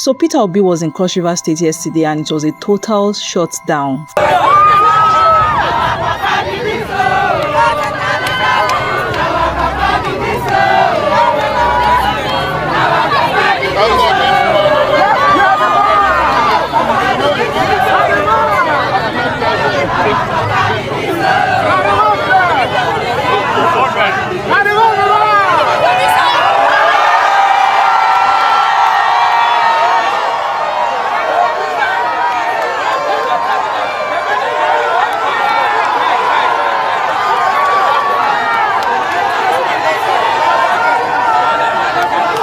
So Peter Obi was in Cross River State yesterday and it was a total shutdown.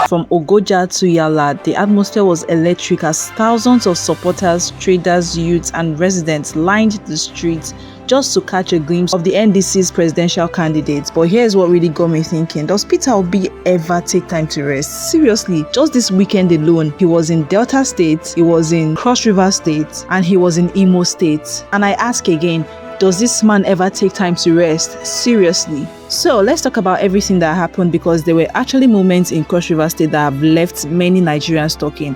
From Ogoja to Yala, the atmosphere was electric as thousands of supporters, traders, youths and residents lined the streets just to catch a glimpse of the NDC's presidential candidates. But here's what really got me thinking. Does Peter Obi ever take time to rest? Seriously, just this weekend alone, he was in Delta State, he was in Cross River State, and he was in Imo State. And I ask again, does this man ever take time to rest? Seriously. So let's talk about everything that happened, because there were actually moments in Cross River State that have left many Nigerians talking.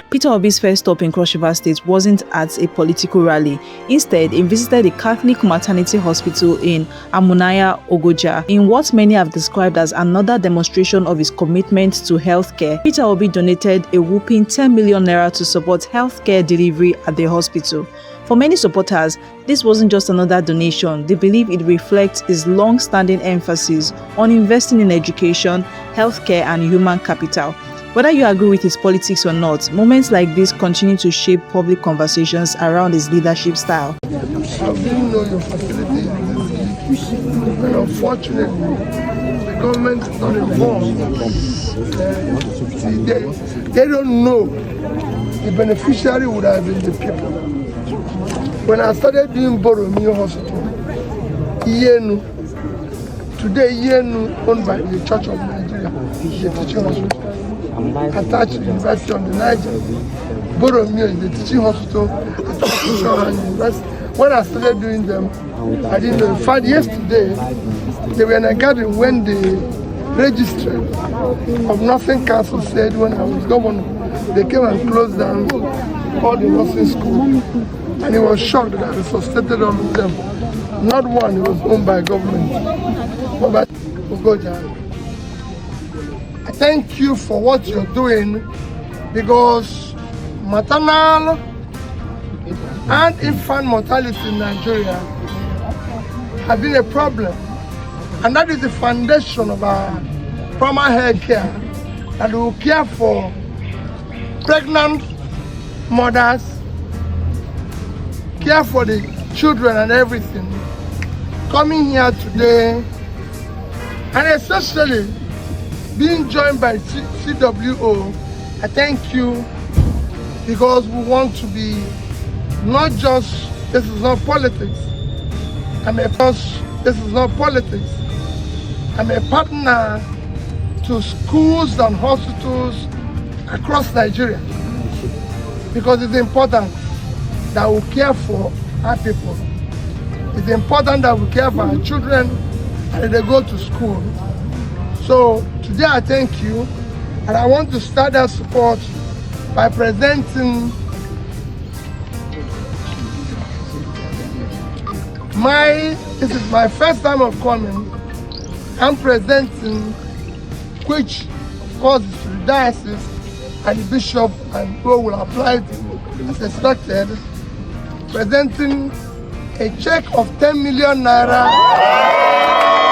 Peter Obi's first stop in Cross River State wasn't at a political rally. Instead, he visited a Catholic maternity hospital in Amunaya, Ogoja, in what many have described as another demonstration of his commitment to healthcare. Peter Obi donated a whopping 10 million naira to support healthcare delivery at the hospital. For many supporters, this wasn't just another donation. They believe it reflects his long-standing emphasis on investing in education, healthcare, and human capital. Whether you agree with his politics or not, moments like this continue to shape public conversations around his leadership style. I didn't know your facility, and unfortunately, the government is not involved. They don't know. The beneficiary would have been the people. When I started doing Boromeo Hospital, today Yenu, owned by the Church of Nigeria, the teaching hospital, attached to the University of the Naija. Boromeo is the teaching hospital attached to the University. When I started doing them, I didn't know. In fact, yesterday, they were in a garden when the registrar of nursing council said when I was governor, they came and closed down all the nursing schools. And he was shocked that I resuscitated all of them. Not one was owned by government, but by Ogoja. I thank you for what you're doing, because maternal and infant mortality in Nigeria has been a problem. And that is the foundation of our primary health care, that we will care for pregnant mothers, care for the children and everything. Coming here today, and especially being joined by CWO, I thank you, because we want to be not just, this is not politics. This is not politics. I'm a partner to schools and hospitals across Nigeria, because it's important that we care for our people. It's important that we care for our children and they go to school. So today I thank you, and I want to start that support by presenting this is my first time of coming. I'm presenting, which of course is to the diocese and the bishop, and who will apply it as expected, presenting a check of 10 million naira.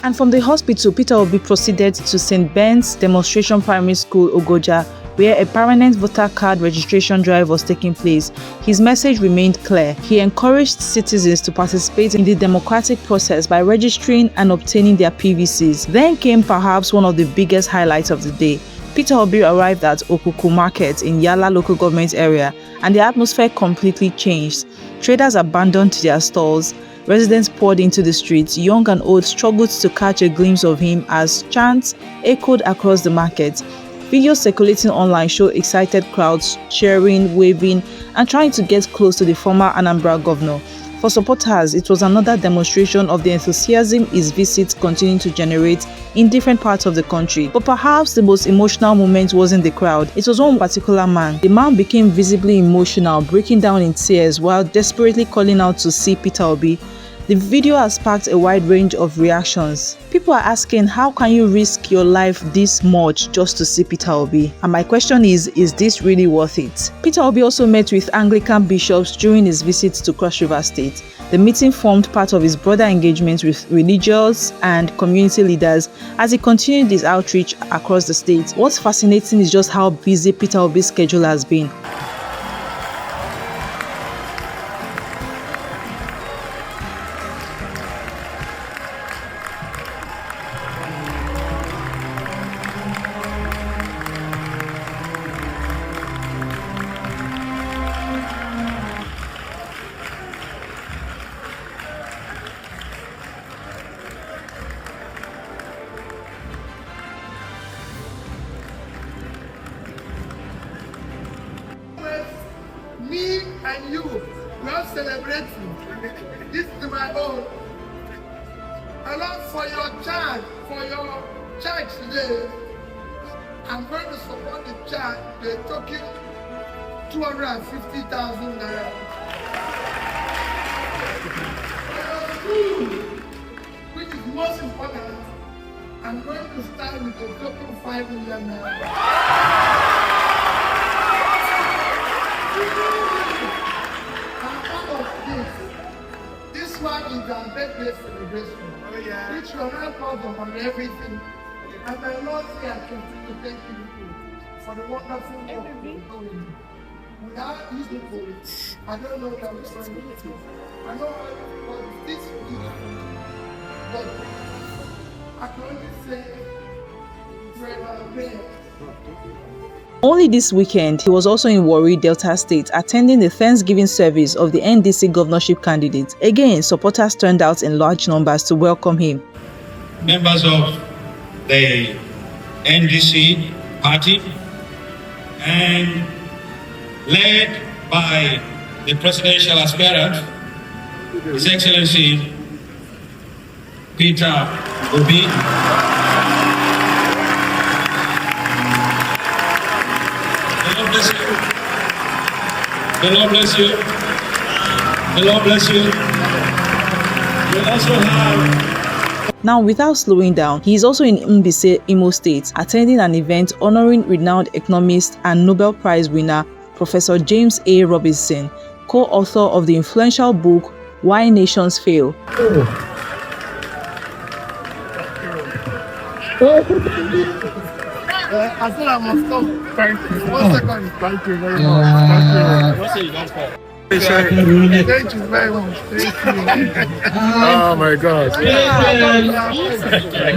And from the hospital, Peter Obi proceeded to St. Ben's Demonstration Primary School, Ogoja, where a permanent voter card registration drive was taking place. His message remained clear. He encouraged citizens to participate in the democratic process by registering and obtaining their PVCs. Then came perhaps one of the biggest highlights of the day. Peter Obi arrived at Okuku Market in Yala local government area, and the atmosphere completely changed. Traders abandoned their stalls, Residents poured into the streets. Young and old struggled to catch a glimpse of him as chants echoed across the market. Videos circulating online show excited crowds cheering, waving, and trying to get close to the former Anambra governor. For supporters, it was another demonstration of the enthusiasm his visits continue to generate in different parts of the country. But perhaps the most emotional moment wasn't the crowd. It was one particular man. The man became visibly emotional, breaking down in tears while desperately calling out to see Peter Obi. The video has sparked a wide range of reactions. People are asking, how can you risk your life this much just to see Peter Obi? And my question is this really worth it? Peter Obi also met with Anglican bishops during his visit to Cross River State. The meeting formed part of his broader engagement with religious and community leaders as he continued his outreach across the state. What's fascinating is just how busy Peter Obi's schedule has been. Me and you, we are celebrating. This is my own. Along for your church today, I'm going to support the church. They're talking 250,000 naira. For your school, which is most important, I'm going to start with a token 5 million naira. This one is our birthday celebration, which will help us on everything. And my Lord say I continue to thank you for the wonderful work you're doing. Without these people, I don't know what we're going to do. I know what this is, but I can only say, prayer. Only this weekend, he was also in Warri, Delta State, attending the Thanksgiving service of the NDC governorship candidate. Again, supporters turned out in large numbers to welcome him. Members of the NDC party and led by the presidential aspirant, His Excellency Peter Obi. The Lord bless you. The Lord bless you. We also have. Now, without slowing down, he is also in Mbaise, Imo State, attending an event honoring renowned economist and Nobel Prize-winner Professor James A. Robinson, co-author of the influential book Why Nations Fail. I said I must come. Thank you. 1 second. Thank you very much. Thank you. Thank you very much. Thank you. Oh my God.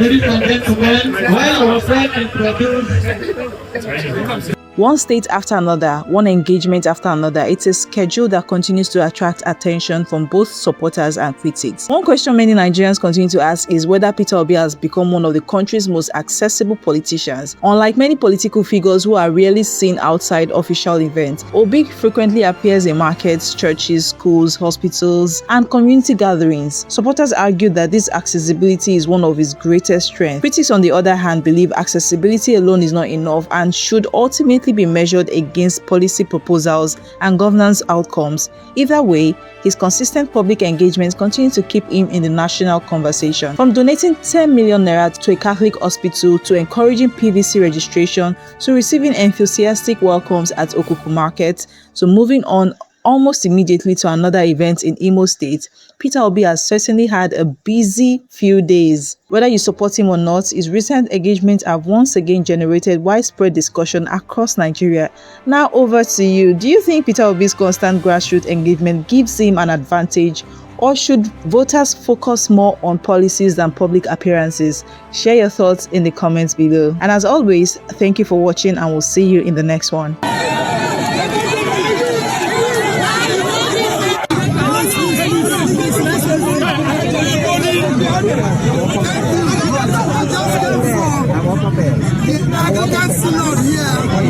Ladies and gentlemen, while our friend introduced. One state after another, one engagement after another, it's a schedule that continues to attract attention from both supporters and critics. One question many Nigerians continue to ask is whether Peter Obi has become one of the country's most accessible politicians. Unlike many political figures who are rarely seen outside official events, Obi frequently appears in markets, churches, schools, hospitals, and community gatherings. Supporters argue that this accessibility is one of his greatest strengths. Critics, on the other hand, believe accessibility alone is not enough and should ultimately be measured against policy proposals and governance outcomes. Either way, his consistent public engagements continue to keep him in the national conversation. From donating 10 million naira to a Catholic hospital, to encouraging PVC registration, to receiving enthusiastic welcomes at Okuku Market, to moving on almost immediately to another event in Imo State, Peter Obi has certainly had a busy few days. Whether you support him or not, his recent engagements have once again generated widespread discussion across Nigeria. Now over to you. Do you think Peter Obi's constant grassroots engagement gives him an advantage, or should voters focus more on policies than public appearances? Share your thoughts in the comments below. And as always, thank you for watching, and we'll see you in the next one. Anglican synod here.